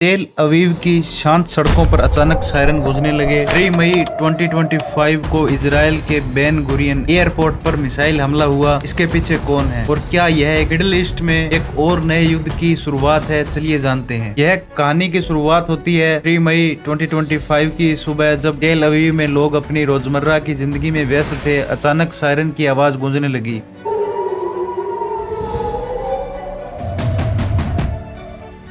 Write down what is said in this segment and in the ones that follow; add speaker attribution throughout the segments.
Speaker 1: तेल अवीव की शांत सड़कों पर अचानक सायरन गूंजने लगे। 3 मई 2025 को इजराइल के बेन गुरियन एयरपोर्ट पर मिसाइल हमला हुआ। इसके पीछे कौन है और क्या यह मिडिल ईस्ट में एक और नए युद्ध की शुरुआत है? चलिए जानते हैं। यह कहानी की शुरुआत होती है 3 मई 2025 की सुबह, जब तेल अवीव में लोग अपनी रोजमर्रा की जिंदगी में व्यस्त थे। अचानक सायरन की आवाज गूंजने लगी।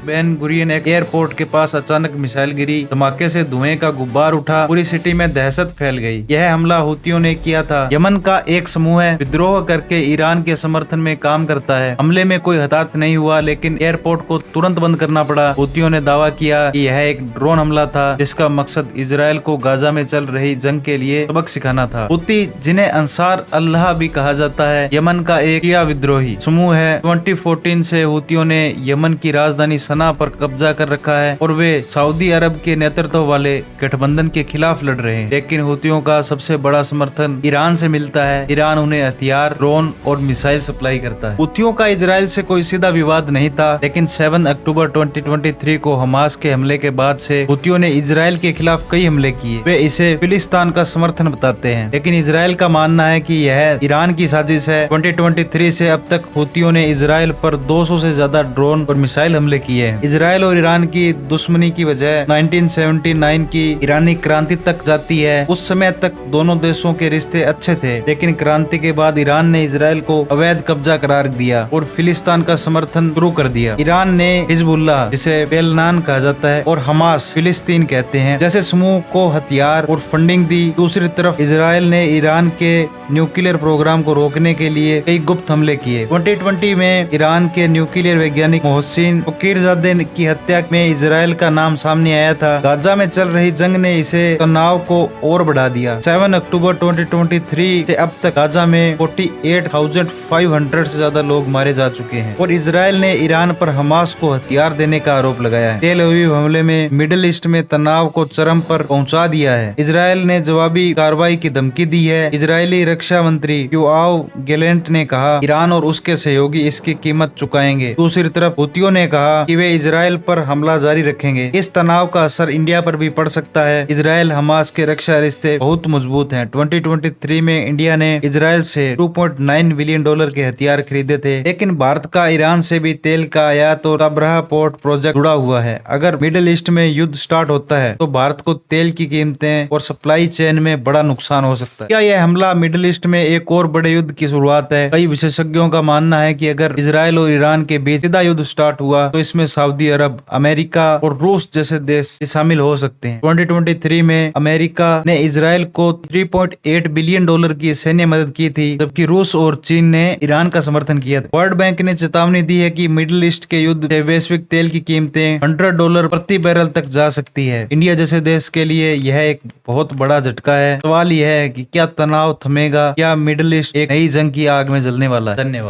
Speaker 1: बेन गुरियन एयरपोर्ट के पास अचानक मिसाइल गिरी। धमाके से धुएं का गुब्बार उठा। पूरी सिटी में दहशत फैल गई। यह हमला हुतियों ने किया था। यमन का एक समूह है, विद्रोह करके ईरान के समर्थन में काम करता है। हमले में कोई हताहत नहीं हुआ, लेकिन एयरपोर्ट को तुरंत बंद करना पड़ा। हुतियों ने दावा किया कि यह एक ड्रोन हमला था, जिसका मकसद इजराइल को गाजा में चल रही जंग के लिए सबक सिखाना था। हुती, जिन्हें अंसार अल्लाह भी कहा जाता है, यमन का एक शिया विद्रोही समूह है। 2014 से हुतियों ने यमन की राजधानी सना पर कब्जा कर रखा है और वे सऊदी अरब के नेतृत्व वाले गठबंधन के खिलाफ लड़ रहे हैं। लेकिन हुतियों का सबसे बड़ा समर्थन ईरान से मिलता है। ईरान उन्हें हथियार, ड्रोन और मिसाइल सप्लाई करता है। हुतियों का इजराइल से कोई सीधा विवाद नहीं था, लेकिन 7 अक्टूबर 2023 को हमास के हमले के बाद से हुतियों ने इजराइल के खिलाफ कई हमले किए। वे इसे फिलिस्तीन का समर्थन बताते हैं, लेकिन इजराइल का मानना है कि यह ईरान की साजिश है। 2023 से अब तक हुतियों ने इजराइल पर 200 से ज्यादा ड्रोन और मिसाइल हमले किए। इजराइल और ईरान की दुश्मनी की वजह 1979 की ईरानी क्रांति तक जाती है। उस समय तक दोनों देशों के रिश्ते अच्छे थे, लेकिन क्रांति के बाद ईरान ने इजराइल को अवैध कब्जा करार दिया और फिलिस्तीन का समर्थन शुरू कर दिया। ईरान ने हिजबुल्लाह, जिसे बेलनान कहा जाता है, और हमास, फिलिस्तीन कहते हैं, जैसे समूह को हथियार और फंडिंग दी। दूसरी तरफ इजराइल ने ईरान के न्यूक्लियर प्रोग्राम को रोकने के लिए कई गुप्त हमले किए। 2020 में ईरान के न्यूक्लियर वैज्ञानिक मोहसिन फकीरजादे की हत्या में इजराइल का नाम सामने आया था। गाजा में चल रही जंग ने इसे तनाव को और बढ़ा दिया। 7 अक्टूबर 2023 से अब तक गाजा में 48,500 से ज्यादा लोग मारे जा चुके हैं और इजराइल ने ईरान पर हमास को हथियार देने का आरोप लगाया है। तेल अवीव हमले में मिडिल ईस्ट में तनाव को चरम पर पहुंचा दिया है। इजराइल ने जवाबी कार्रवाई की धमकी दी है। इजरायली रक्षा मंत्री योआव गैलेंट ने कहा, ईरान और उसके सहयोगी इसकी कीमत चुकाएंगे। दूसरी तरफ हुतियों ने कहा कि वे इजराइल पर हमला जारी रखेंगे। इस तनाव का असर इंडिया पर भी पड़ सकता है। इजराइल हमास के रक्षा रिश्ते बहुत मजबूत हैं। 2023 में इंडिया ने इजराइल से $2.9 बिलियन के हथियार खरीदे थे, लेकिन भारत का ईरान से भी तेल का आयात और अब्राह पोर्ट प्रोजेक्ट जुड़ा हुआ है। अगर मिडिल ईस्ट में युद्ध स्टार्ट होता है तो भारत को तेल की कीमतें और सप्लाई चेन में बड़ा नुकसान हो सकता है। क्या यह हमला मिडिल ईस्ट में एक और बड़े युद्ध की शुरुआत है? कई विशेषज्ञों का मानना है कि अगर इजराइल और ईरान के बीच सीधा युद्ध स्टार्ट हुआ तो इसमें सऊदी अरब, अमेरिका और रूस जैसे देश शामिल हो सकते हैं। 2023 में अमेरिका ने इजराइल को $3.8 बिलियन की सैन्य मदद की थी, जबकि रूस और चीन ने ईरान का समर्थन किया था। वर्ल्ड बैंक ने चेतावनी दी है कि मिडिल ईस्ट के युद्ध से वैश्विक तेल की कीमतें $100 प्रति बैरल तक जा सकती है। इंडिया जैसे देश के लिए यह एक बहुत बड़ा झटका है। सवाल यह है कि क्या तनाव थमेगा? क्या मिडिल ईस्ट एक नई जंग की आग में जलने वाला है? धन्यवाद।